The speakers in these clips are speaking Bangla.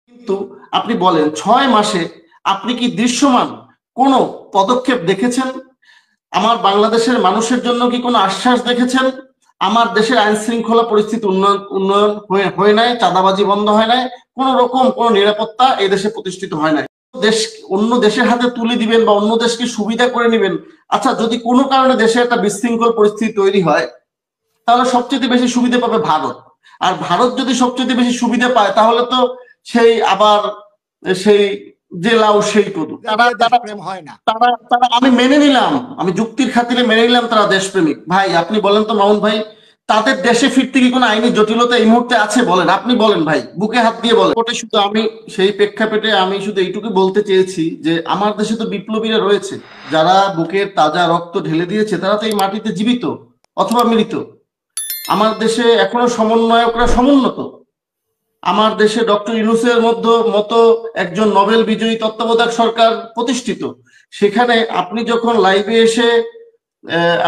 কিন্তু আপনি বলেন 6 মাসে আপনি কি দৃশ্যমান কোনো পদক্ষেপ দেখেছেন? আমার বাংলাদেশের মানুষের জন্য কি কোনো আশ্বাস দেখেছেন? আমার দেশের আইন শৃঙ্খলা পরিস্থিতি উন্নয়ন হয়ে নাই, চাঁদাবাজি বন্ধ হয় নাই, কোন রকম কোনো নিরাপত্তা এই দেশে প্রতিষ্ঠিত হয় নাই। দেশ অন্য দেশের হাতে তুলে দিবেন বা অন্য দেশকে সুবিধা করে নেবেন। আচ্ছা, যদি কোনো কারণে দেশে একটা বিশৃঙ্খল পরিস্থিতি তৈরি হয়, তাহলে সবচেয়ে বেশি সুবিধা পাবে ভারত। আর ভারত যদি সবচেয়ে বেশি সুবিধা পায়, তাহলে তো সেই আবার সেই যে লাউ সেই কদু। তারা দেশপ্রেম হয় না। তারা তারা আমি মেনে নিলাম, আমি যুক্তির খাতিরে মেনে নিলাম তারা দেশপ্রেমিক। ভাই আপনি বলেন তো মামুন ভাই, তাদের দেশে ফিরতে কি কোনো আইনি জটিলতা এই মুহূর্তে আছে? বলেন, আপনি বলেন ভাই, বুকে হাত দিয়ে বলেন। ওটা শুধু আমি সেই প্রেক্ষাপটে আমি শুধু এইটুকু বলতে চেয়েছি যে আমার দেশে তো বিপ্লবীরা রয়েছে, যারা বুকের তাজা রক্ত ঢেলে দিয়েছে, তারা তো এই মাটিতে জীবিত অথবা মৃত। আমার দেশে এখনো সমন্বয়করা সমুন্নত। আমার দেশে ডক্টর ইউনূসের মতো একজন নোবেল বিজয়ী তত্ত্বাবধায়ক সরকার প্রতিষ্ঠিত। সেখানে আপনি যখন লাইভে এসে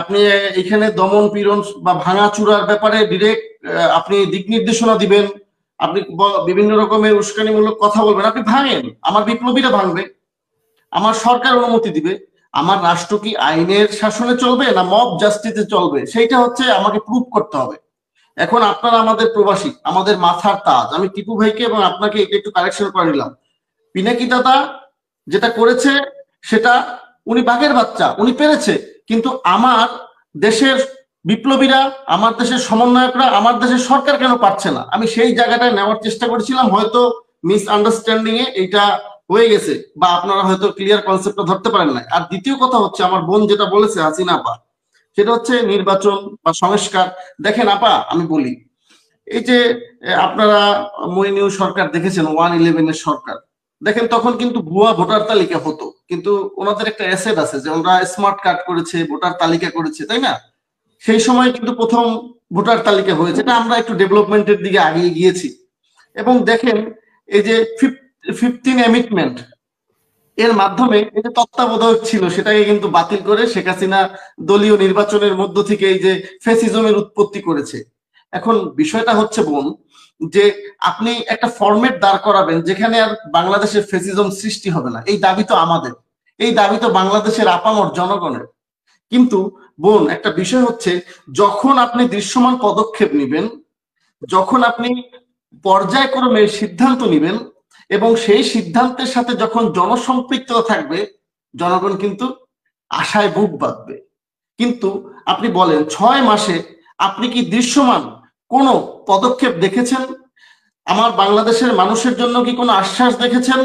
আপনি এখানে দমন পীড়ন বা ভাঙাচুরার ব্যাপারে ডিরেক্ট আপনি দিক নির্দেশনা দিবেন, আপনি বিভিন্ন রকমের উস্কানিমূলক কথা বলবেন, আপনি ভাঙেন, আমার বিপ্লবীরা ভাঙবে, আমার সরকার অনুমতি দিবে। আমার রাষ্ট্র কি আইনের শাসনে চলবে না মব জাস্টিসে চলবে, সেইটা হচ্ছে আমাকে প্রুভ করতে হবে। এখন আপনারা আমাদের প্রবাসী, আমাদের মাথার তাজ। আমি টিপু ভাইকে এবং আপনাকে একটু কারেকশন করে নিলাম। পিনাকি দাদা যেটা করেছে সেটা, উনি বাঘের বাচ্চা, উনি পেরেছে। কিন্তু আমার দেশের বিপ্লবীরা, আমার দেশের সমন্বয়করা, আমার দেশের সরকার কেন পারছে না? আমি সেই জায়গাটায় নেওয়ার চেষ্টা করেছিলাম। হয়তো মিস আন্ডারস্ট্যান্ডিং এ এইটা হয়ে গেছে, বা আপনারা হয়তো ক্লিয়ার কনসেপ্টটা ধরতে পারেন না। আর দ্বিতীয় কথা হচ্ছে, আমার বোন যেটা বলেছে হাসিনা আপা, সেটা হচ্ছে নির্বাচন বা সংস্কার। দেখেন আপা, আমি বলি, এই যে আপনারা মইনীয় সরকার দেখেছেন, 111 এর সরকার দেখেন, তখন কিন্তু ভুয়া ভোটার তালিকা হতো, কিন্তু ওনাদের একটা অ্যাসেট আছে যে ওরা স্মার্ট কার্ড করেছে, ভোটার তালিকা করেছে, তাই না? সেই সময় কিন্তু প্রথম ভোটার তালিকা হয়েছে, এটা আমরা একটু ডেভেলপমেন্টের দিকে আগিয়ে গিয়েছি। এবং দেখেন এই যে 15 অ্যামেন্ডমেন্ট এর মাধ্যমে এই যে তত্ত্বাবধায়ক ছিল সেটাকে কিন্তু বাতিল করে শেখ হাসিনা দলীয় নির্বাচনের মধ্য থেকে এই যে ফ্যাসিজমের উৎপত্তি করেছে। এখন বিষয়টা হচ্ছে বোন, যে আপনি একটা ফরম্যাট দাঁড় করাবেন যেখানে আর বাংলাদেশের ফ্যাসিজম সৃষ্টি হবে না, এই দাবি তো আমাদের, এই দাবি তো বাংলাদেশের আপামর জনগণের। কিন্তু বোন, একটা বিষয় হচ্ছে, যখন আপনি দৃশ্যমান পদক্ষেপ নেবেন, যখন আপনি পর্যায়ক্রমে সিদ্ধান্ত নেবেন, এবং সেই সিদ্ধান্তের সাথে যখন জনসম্পৃক্ততা থাকবে, জনগণ কিন্তু আশায় বুক বাঁধবে। কিন্তু আপনি বলেন 6 মাসে আপনি কি দৃশ্যমান কোনো পদক্ষেপ দেখেছেন? আমার বাংলাদেশের মানুষের জন্য কি কোনো আশ্বাস দেখেছেন?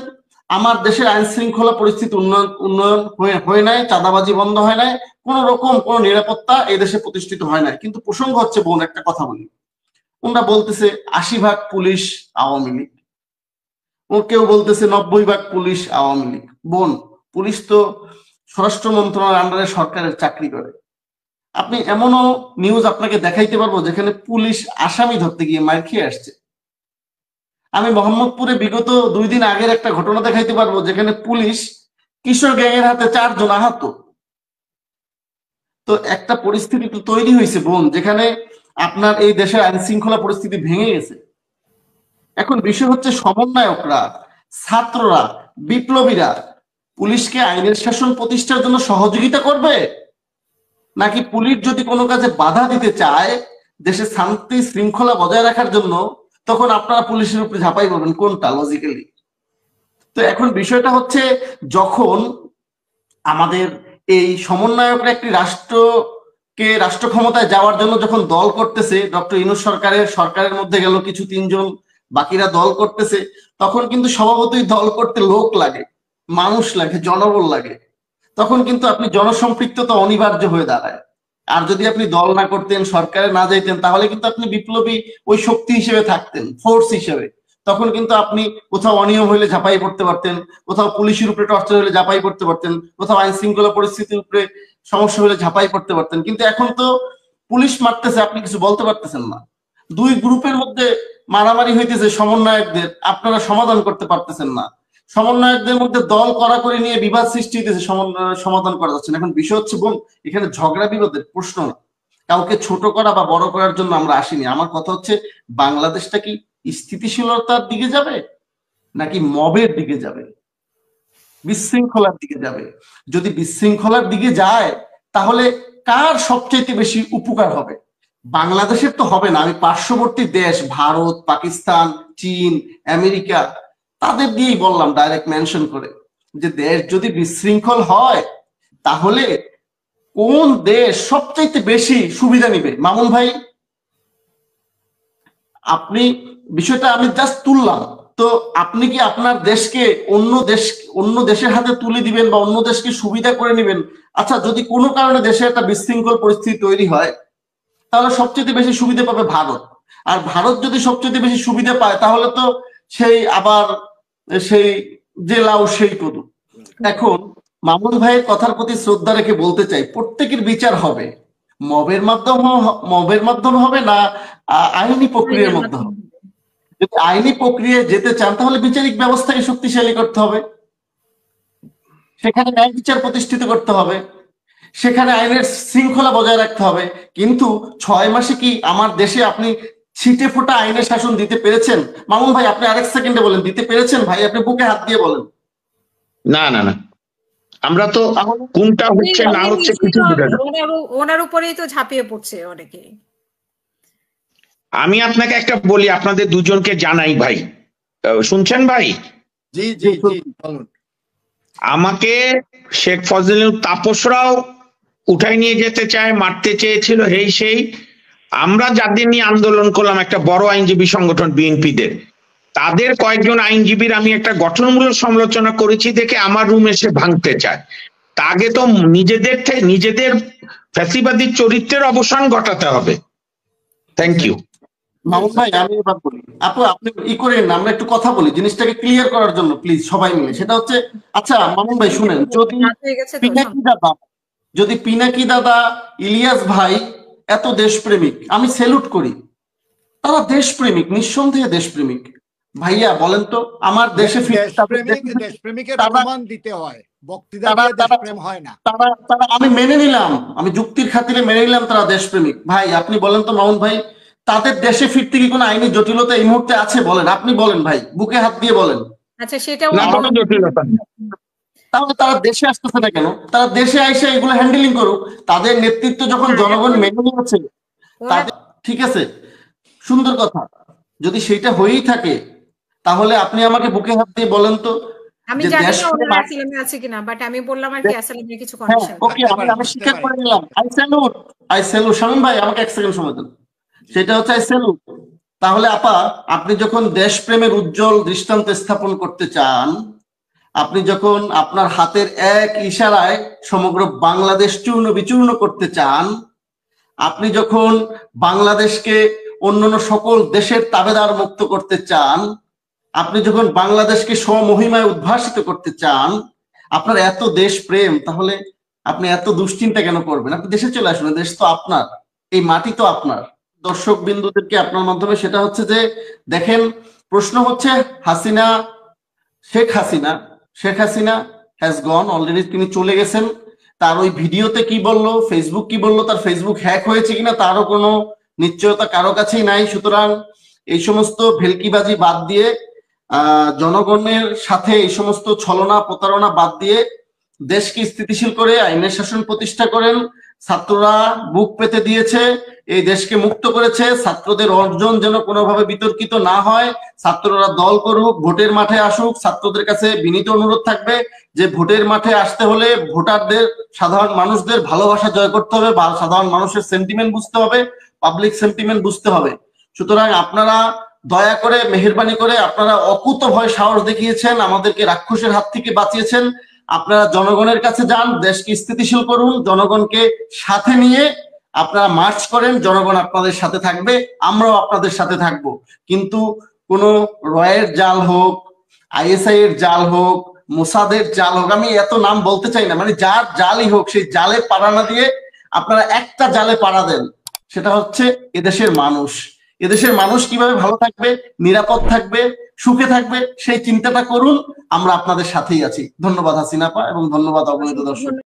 আমার দেশের আইন শৃঙ্খলা পরিস্থিতি উন্নয়ন হয়ে নাই, চাঁদাবাজি বন্ধ হয় নাই, কোন রকম কোনো নিরাপত্তা এই দেশে প্রতিষ্ঠিত হয় নাই। কিন্তু প্রসঙ্গ হচ্ছে বোন, একটা কথা বলি, ওনারা বলতেছে 80% পুলিশ আওয়ামী লীগ, ও কেউ বলতেছে 90% পুলিশ আওয়ামী লীগ। বোন, পুলিশ তো স্বরাষ্ট্র মন্ত্রণালয়ের আন্ডারে সরকারের চাকরি করে। আপনি এমনও নিউজ আপনাকে দেখাইতে পারবো যেখানে পুলিশ আসামি ধরতে গিয়ে মার খেয়ে আসছে। আমি মোহাম্মদপুরে বিগত 2 দিন আগের একটা ঘটনা দেখাইতে পারবো যেখানে পুলিশ কিশোর গ্যাংয়ের হাতে 4 জন আহত। তো একটা পরিস্থিতি তো তৈরি হয়েছে বোন, যেখানে আপনার এই দেশের আইন শৃঙ্খলা পরিস্থিতি ভেঙে গেছে। এখন বিষয় হচ্ছে, সমন্বয়করা, ছাত্ররা, বিপ্লবীরা পুলিশকে আইনের শাসন প্রতিষ্ঠার জন্য সহযোগিতা করবে, নাকি পুলিশ যদি কোনো কাজে বাধা দিতে চায় দেশে শান্তি শৃঙ্খলা বজায় রাখার জন্য, তখন আপনারা পুলিশের উপরে ঝাঁপাই পড়বেন? কোনটা লজিক্যালি? তো এখন বিষয়টা হচ্ছে, যখন আমাদের এই সমন্বয়করা একটি রাষ্ট্রকে রাষ্ট্র ক্ষমতায় যাওয়ার জন্য যখন দল করতেছে, ডক্টর ইউনূস সরকারের মধ্যে গেল কিছু 3 জন, বাকিরা দল করতেছে, তখন কিন্তু স্বভাবতই দল করতে লোক লাগে, মানুষ লাগে, জনবল লাগে। তখন কিন্তু আপনি জনসম্পৃক্ততা অনিবার্য হয়ে দাঁড়ায়। আর যদি আপনি দল না করতেন, সরকারে না যাইতেন, তাহলে কিন্তু আপনি বিপ্লবী ওই শক্তি হিসেবে থাকতেন, ফোর্স হিসেবে। তখন কিন্তু আপনি কোথাও অনিয়ম হইলে ঝাঁপাই পড়তে পারতেন, কোথাও পুলিশের উপরে টর্চার হলে ঝাঁপাই পড়তে পারতেন, কোথাও আইন শৃঙ্খলা পরিস্থিতির উপরে সমস্যা হলে ঝাঁপাই পড়তে পারতেন। কিন্তু এখন তো পুলিশ মারতেছে, আপনি কিছু বলতে পারতেছেন না। দুই গ্রুপের মধ্যে মারামারি হইতেছে সমন্বয়কদের, আপনারা সমাধান করতে পারতেছেন না। সমন্বয়কদের মধ্যে দল করাকরি নিয়ে বিবাদ সৃষ্টি হইতেছে, সমাধান করা যাচ্ছে না। এখন বিষয় হচ্ছে বোন, এখানে ঝগড়া বিবাদের প্রশ্ন না, কাউকে ছোট করা বা বড় করার জন্য আমরা আসিনি। আমার কথা হচ্ছে, বাংলাদেশটা কি স্থিতিশীলতার দিকে যাবে, নাকি মবের দিকে যাবে, বিশৃঙ্খলার দিকে যাবে? যদি বিশৃঙ্খলার দিকে যায় তাহলে কার সবচেয়ে বেশি উপকার হবে? বাংলাদেশের তো হবে না, আমি পার্শ্ববর্তী দেশ ভারত, পাকিস্তান, চীন, আমেরিকা তাদের দিয়েই বললাম ডাইরেক্ট মেনশন করে, যে দেশ যদি বিশৃঙ্খল হয় তাহলে কোন দেশ সবচেয়ে বেশি সুবিধা নিবে? মামুন ভাই, আপনি বিষয়টা আমি জাস্ট তুললাম, তো আপনি কি আপনার দেশকে অন্য দেশের হাতে তুলে দিবেন বা অন্য দেশকে সুবিধা করে নেবেন? আচ্ছা, যদি কোনো কারণে দেশে একটা বিশৃঙ্খল পরিস্থিতি তৈরি হয় তাহলে সবচেয়ে বেশি সুবিধা পাবে ভারত। আর ভারত যদি সবচেয়ে বেশি সুবিধা পায় তাহলে তো সেই আবার সেই যে লাউ সেই কদু। এখন মামুন ভাইয়ের কথার প্রতি শ্রদ্ধা রেখে বলতে চাই, প্রত্যেকের বিচার হবে মবের মাধ্যমে হবে না আইনি প্রক্রিয়ার মধ্যে হবে? যদি আইনি প্রক্রিয়ায় যেতে চান তাহলে বিচারিক ব্যবস্থাকে শক্তিশালী করতে হবে, সেখানে ন্যায় বিচার প্রতিষ্ঠিত করতে হবে, সেখানে আইনের শৃঙ্খলা বজায় রাখতে হবে। কিন্তু 6 মাসে কি আমার দেশে আপনি ছিটে ফোটা আইনের শাসন দিতে পেরেছেন? মামুন ভাই, আপনি আরেক সেকেন্ডে বলেন, দিতে পেরেছেন? ভাই, আপনি বুকে হাত দিয়ে বলেন। না না না, আমরা তো কোনটা হচ্ছে না হচ্ছে কিছু বুঝে না। ওনার উপরেই তো ঝাঁপিয়ে পড়ছে অনেকে। আমি আপনাকে একটা বলি, আপনাদের দুজনকে জানাই ভাই, শুনছেন ভাই? জি জি জি বলুন। আমাকে শেখ ফজলুল তাপসরাও উঠাই নিয়ে যেতে চায়, মারতে চেয়েছিল, সেই আমরা যাদের নিয়ে আন্দোলন করলাম একটা বড় আইনজীবী সংগঠন বিএনপিদের, তাদের কয়েকজন আইনজীবীর আমি একটা গঠনমূলক সমালোচনা করেছি দেখে আমার রুম এসে ভাঙতে চায়। তা আগে তো নিজেদের ফ্যাসিবাদী চরিত্রের অবসান ঘটাতে হবে। Thank you. মামুন ভাই, আমি এবার বলি, আপনি করেন না, আমরা একটু কথা বলি জিনিসটাকে ক্লিয়ার করার জন্য প্লিজ সবাই মিলে। সেটা হচ্ছে, আচ্ছা মামুন ভাই শুনেন, যদি পিনাকি দাদা, ইলিয়াস ভাই এত দেশপ্রেমিক, আমি স্যালুট করি, তারা দেশপ্রেমিক, নিঃসন্দেহে দেশপ্রেমিক। ভাইয়া বলেন তো, আমার দেশে দেশপ্রেমিকের প্রমাণ দিতে হয়, বক্তৃতা দিয়ে দেশপ্রেম হয় না। তারা আমি মেনে নিলাম, আমি যুক্তির খাতিরে মেনে নিলাম তারা দেশপ্রেমিক। ভাই আপনি বলেন তো মামুন ভাই, তাদের দেশে ফিরতে কি কোনো আইনি জটিলতা এই মুহূর্তে আছে? বলেন, আপনি বলেন ভাই, বুকে হাত দিয়ে বলেন। আচ্ছা, সেটাও তাহলে তারা দেশে আসতেছে না কেন? তারা দেশে এসে এগুলো হ্যান্ডেলিং করুক, তাদের নেতৃত্ব যখন জনগণ মেনে নিয়েছে, ঠিক আছে, সুন্দর কথা। যদি সেটা হয়েই থাকে তাহলে আপনি আমাকে বুকে হাত দিয়ে বলেন তো, আমি জানি না ওনার অ্যাসাইনমেন্ট আছে কিনা, বাট আমি বললাম আর কি অ্যাসাইনমেন্টের কিছু কন্ডিশন। ওকে, আমি স্বীকার করে নিলাম। আই স্যালুট শামীম ভাই, আমাকে এক সেকেন্ড সময় দেন। সেটা হচ্ছে আই স্যালুট। তাহলে আপা, আপনি যখন দেশপ্রেমের উজ্জ্বল দৃষ্টান্ত স্থাপন করতে চান, আপনি যখন আপনার হাতের এক ইশারায় সমগ্র বাংলাদেশ চূর্ণ বিচূর্ণ করতে চান, আপনি যখন বাংলাদেশকে অন্যান্য সকল দেশের তাবেদার মুক্ত করতে চান, আপনি যখন বাংলাদেশকে স্বমহিমায় উদ্ভাসিত করতে চান, আপনার এত দেশ প্রেম, তাহলে আপনি এত দুশ্চিন্তা কেন করবেন? আপনি দেশে চলে আসুন, দেশ তো আপনার, এই মাটি তো আপনার। দর্শক বিন্দুদেরকে আপনার মাধ্যমে সেটা হচ্ছে যে, দেখেন, প্রশ্ন হচ্ছে Sheikh Hasina has gone already, তিনি চলে গেছেন। তার ওই ভিডিওতে কি বললো, ফেসবুক কি বললো, তার ফেসবুক হ্যাক হয়েছে কিনা তারও কোনো নিশ্চয়তা কারো কাছেই নাই। সুতরাং এই সমস্ত ভেলকিবাজি বাদ দিয়ে, জনগণের সাথে এই সমস্ত ছলনা প্রতারণা বাদ দিয়ে দেশকে স্থিতিশীল করে আইনের শাসন প্রতিষ্ঠা করেন। ছাত্ররা বুক পেতে দিয়েছে, এই দেশকে মুক্ত করেছে। ছাত্রদের অর্জন যেন কোনোভাবে বিতর্কিত না হয়, ছাত্ররা দল করুক, ভোটের মাঠে আসুক। ছাত্রদের কাছে বিনীত অনুরোধ থাকবে যে ভোটের মাঠে আসতে হলে ভোটারদের, সাধারণ মানুষদের ভালোবাসা জয় করতে হবে, বা সাধারণ মানুষের সেন্টিমেন্ট বুঝতে হবে, পাবলিক সেন্টিমেন্ট বুঝতে হবে। সুতরাং আপনারা দয়া করে, মেহেরবানি করে, আপনারা অকুতোভয় সাহস দেখিয়েছেন, আমাদেরকে রাক্ষসের হাত থেকে বাঁচিয়েছেন। আপনারা জনগণের কাছে যান, দেশকে স্থিতিশীল করুন, জনগণকে সাথে নিয়ে আপনারা মার্চ করেন, জনগণ আপনাদের সাথে থাকবে, আমরাও আপনাদের সাথে থাকবো। কিন্তু কোনো রয়ের জাল হোক, আইএসআই এর জাল হোক, মোসাদের জাল হোক, আমি এত নাম বলতে চাই না, মানে যার জালই হোক, সেই জালে পাড়া না দিয়ে আপনারা একটা জালে পাড়া দেন, সেটা হচ্ছে এদেশের মানুষ। এদেশের মানুষ কিভাবে ভালো থাকবে, নিরাপদ থাকবে, সুখে থাকবে, সেই চিন্তাটা করুন। আমরা আপনাদের সাথেই আছি। ধন্যবাদ হাসিনা আপা, এবং ধন্যবাদ অগণিত দর্শক।